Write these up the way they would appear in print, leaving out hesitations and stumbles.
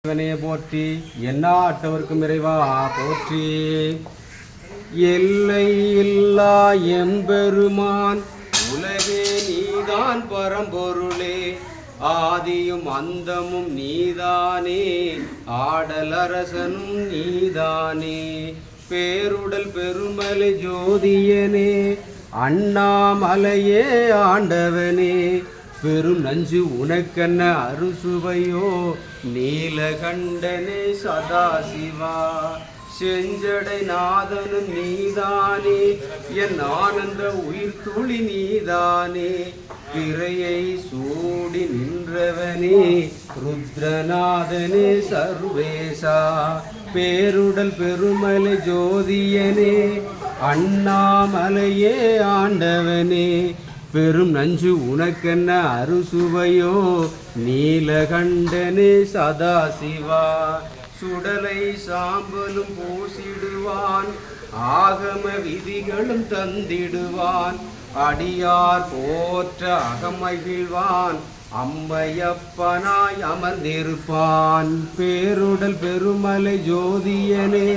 இவனே போற்றி எந்நாட்டவர்க்கும் இறைவா போற்றி. எல்லை இல்லா எம்பெருமான் உலகே நீதான் பரம்பொருளே, ஆதியும் அந்தமும் நீதானே, ஆடலரசனும் நீதானே. பேருடல் பெருமலை ஜோதியனே, அண்ணாமலையே ஆண்டவனே, பெரும் நஞ்சு உனக்கென்ன அறுசுவையோ, நீலகண்டனே சதாசிவா. செஞ்சடை நாதனும் நீதானே, என் ஆனந்த உயிர் துளி நீதானே, பிறையை சூடி நின்றவனே, ருத்ரநாதனே சர்வேசா. பேருடல் பெருமலை ஜோதியனே, அண்ணாமலையே ஆண்டவனே, பெரும் நஞ்சு உனக்கென்ன அறுசுவையோ, நீலகண்டனே சதாசிவா. சுடலை சாம்பலும் பூசிடுவான், ஆகம விதிகளும் தந்திடுவான், அடியார் போற்ற அகமகிழ்வான், அம்மையப்பனாய் அமர்ந்திருப்பான். பேருடல் பெருமலை ஜோதியனே,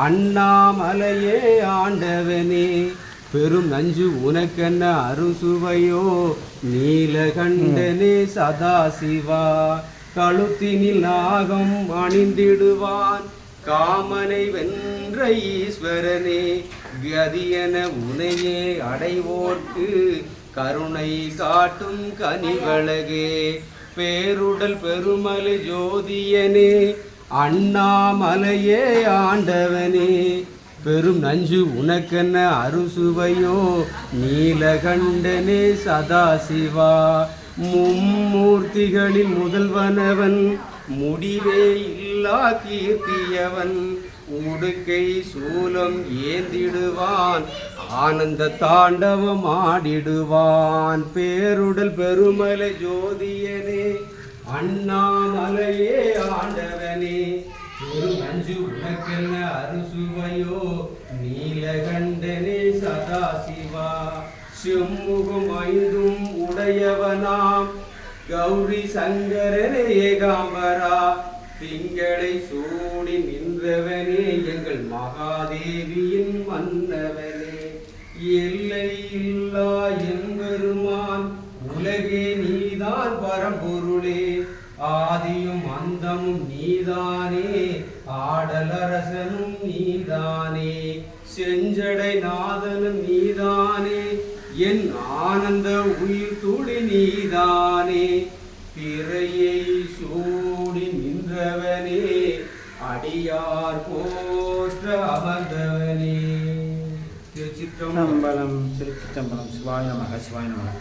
அண்ணாமலையே ஆண்டவனே, பெரும் நஞ்சு உனக்கென்ன அறுசுவையோ, நீலகண்டனே சதாசிவா. கழுத்தினில் நாகம் அணிந்திடுவான், காமனை வென்ற ஈஸ்வரனே, கதியன உனையே அடைவோர்க்கு கருணை காட்டும் கனிவழகே. பேருடல் பெருமலை ஜோதியனே, அண்ணாமலையே ஆண்டவனே, பெரும் நஞ்சு உனக்கென்ன அறுசுவையோ, நீலகண்டனே சதாசிவா. மும்மூர்த்திகளில் முதல்வனவன், முடிவே இல்லா கீர்த்தியவன், உடுக்கை சூலம் ஏந்திடுவான், ஆனந்த தாண்டவம் ஆடிடுவான். பேருடல் பெருமலை ஜோதியனே, அண்ணாமலையே ஆண்டவனே, ஒரு நஞ்சு உனக்கென்ன அறுசுவையோ, நீலகண்டனே சதாசிவா. செம்முகம் ஐந்தும் உடையவனாம், கௌரி சங்கரனே ஏகாம்பரா, திங்களை சூடி நின்றவனே, எங்கள் மகாதேவியின் மன்னவனே. எல்லை இல்லா எம்பெருமான் உலகே நீதான் பரம்பொருளே, ஆதியும் அந்தமும் நீதானே, ஆடலரசனும் நீதானே, செஞ்சடை நாதனும் நீதானே, என் ஆனந்த உயிர் துளி நீதானே, பிறையை சூடி நின்றவனே, அடியார் போற்ற அமர்ந்தவனே. திருச்சிற்றம்பலம். திருச்சிற்றம்பலம். சிவாய நமக. சிவாய நமக.